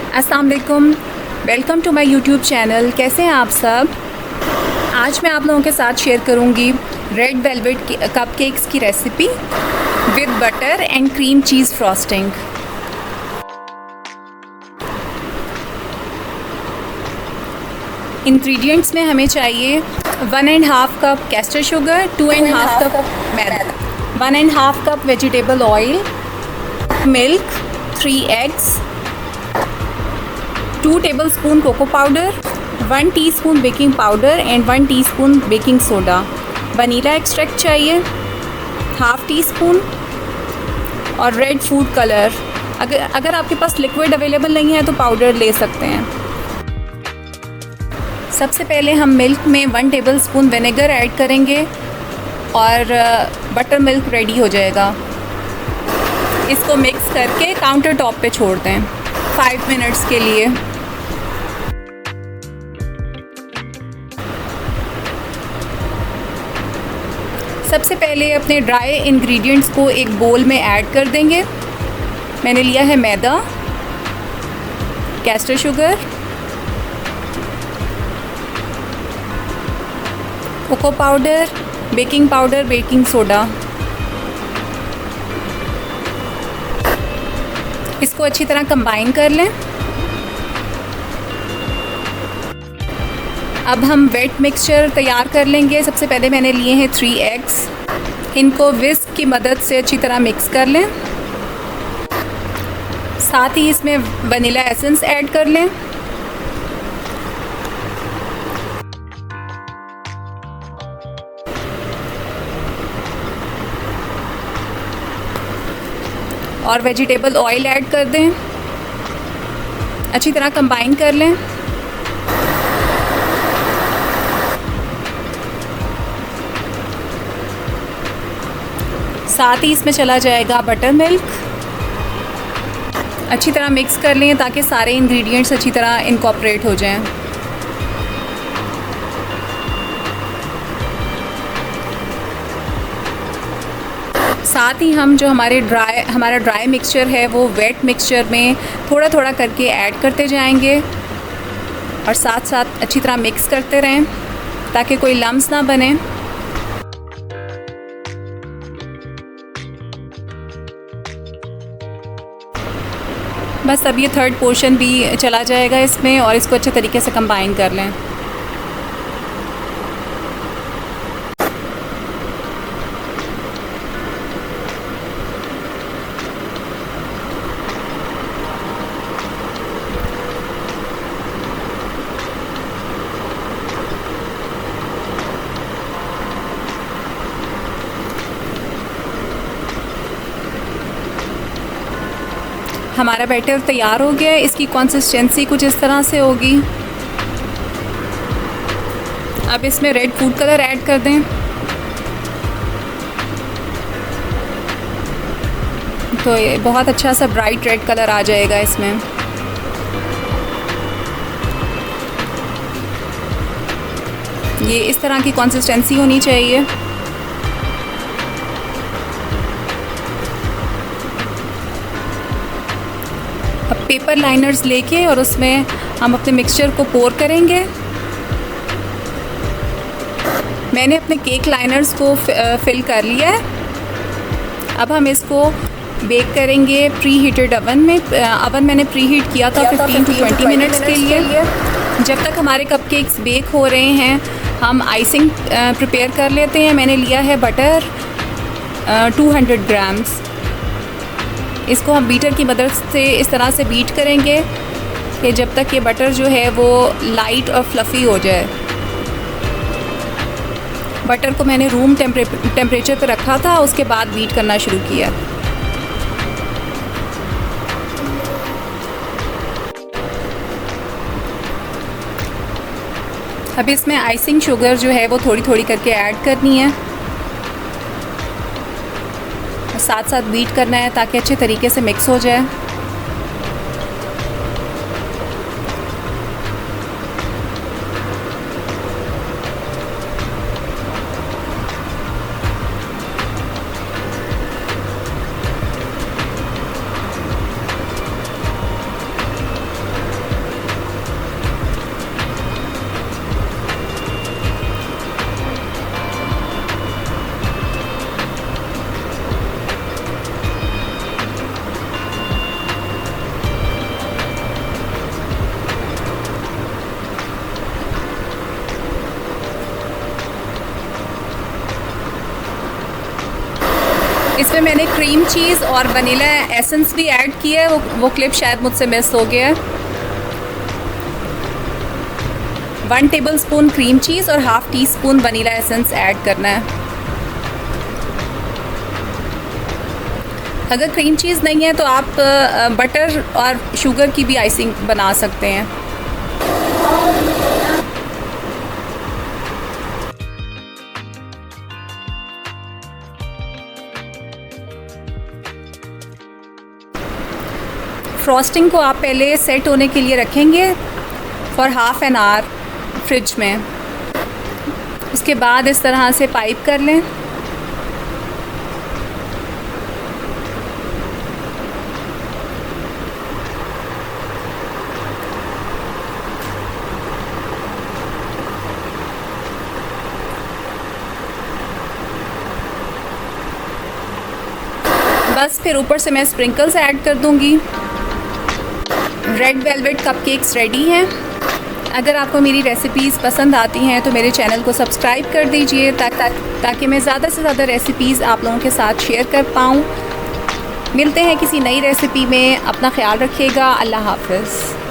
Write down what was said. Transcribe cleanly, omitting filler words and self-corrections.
अस्सलाम वालेकुम, welcome to my YouTube channel. कैसे हैं आप सब? आज मैं आप लोगों के साथ शेयर करूंगी रेड वेलवेट कपकेक्स की recipe with butter and cream cheese frosting. Ingredients में हमें चाहिए 1.5 कप कैस्टर शुगर, 2.5 कप मैदा, 1.5 cup vegetable oil, milk, 3 eggs, 2 tablespoon cocoa powder, 1 teaspoon baking powder and 1 teaspoon baking soda, vanilla extract चाहिए 1/2 teaspoon और red food colour. अगर आपके पास liquid available नहीं है तो पाउडर ले सकते हैं। सबसे पहले हम मिल्क में 1 टेबलस्पून विनेगर ऐड करेंगे और बटर मिल्क रेडी हो जाएगा। इसको मिक्स करके काउंटर टॉप पे छोड़ दें 5 मिनट्स के लिए। सबसे पहले अपने ड्राई इंग्रेडिएंट्स को एक बोल में ऐड कर देंगे। मैंने लिया है मैदा, caster sugar, cocoa powder, baking powder, baking soda. इसको अच्छी तरह कंबाइन कर लें। अब हम वेट मिक्सचर तैयार कर लेंगे। सबसे पहले मैंने लिए हैं 3 एग्स। इनको विस्क की मदद से अच्छी तरह मिक्स कर लें। साथ ही इसमें वनीला एसेंस ऐड कर लें। और वेजिटेबल ऑयल ऐड कर दें। अच्छी तरह कंबाइन कर लें। साथ ही इसमें चला जाएगा बटर मिल्क। अच्छी तरह मिक्स कर लें ताकि सारे इंग्रेडिएंट्स अच्छी तरह इनकॉर्पोरेट हो जाएं। साथ ही हम जो हमारा ड्राई मिक्सचर है वो वेट मिक्सचर में थोड़ा थोड़ा करके ऐड करते जाएंगे और साथ साथ अच्छी तरह मिक्स करते रहें ताकि कोई लम्स ना बने। बस अब ये थर्ड पोर्शन भी चला जाएगा इसमें और इसको अच्छे तरीके से कंबाइन कर लें। हमारा बैटर तैयार हो गया है। इसकी कंसिस्टेंसी कुछ इस तरह से होगी। अब इसमें रेड फूड कलर ऐड कर दें। तो ये बहुत अच्छा सा ब्राइट रेड कलर आ जाएगा इसमें। ये इस तरह की कंसिस्टेंसी होनी चाहिए। अब पेपर लाइनर्स लेके और उसमें हम अपने मिक्सचर को पोर करेंगे। मैंने अपने केक लाइनर्स को फिल कर लिया है। अब हम इसको बेक करेंगे प्री हीटेड ओवन में। ओवन मैंने प्री हीट किया था 15 to 20 मिनट्स के लिए। जब तक हमारे कपकेक्स बेक हो रहे हैं हम आइसिंग प्रिपेयर कर लेते हैं। मैंने लिया है बटर 200 ग्राम्स। इसको हम बीटर की मदद से इस तरह से बीट करेंगे कि जब तक ये बटर जो है वो लाइट और फ्लफ़ी हो जाए। बटर को मैंने रूम टेम्परेचर पर रखा था, उसके बाद बीट करना शुरू किया। अब इसमें आइसिंग शुगर जो है वो थोड़ी थोड़ी करके ऐड करनी है। साथ साथ बीट करना है ताकि अच्छे तरीके से मिक्स हो जाए। इसमें मैंने क्रीम चीज़ और वनीला एसेंस भी ऐड किया है, वो क्लिप शायद मुझसे मिस हो गया है। 1 टेबलस्पून क्रीम चीज़ और half tea spoon vanilla essence add करना है। अगर क्रीम चीज़ नहीं है तो आप बटर और शुगर की भी आइसिंग बना सकते हैं। फ्रॉस्टिंग को आप पहले सेट होने के लिए रखेंगे for half an hour fridge में। उसके बाद इस तरह से पाइप कर लें। बस फिर ऊपर से मैं स्प्रिंकल्स ऐड कर दूंगी। रेड वेलवेट कपकेक्स रेडी हैं। अगर आपको मेरी रेसिपीज़ पसंद आती हैं तो मेरे चैनल को सब्सक्राइब कर दीजिए ताकि मैं ज़्यादा से ज़्यादा रेसिपीज़ आप लोगों के साथ शेयर कर पाऊँ। मिलते हैं किसी नई रेसिपी में। अपना ख्याल रखिएगा। अल्लाह हाफ़िज़।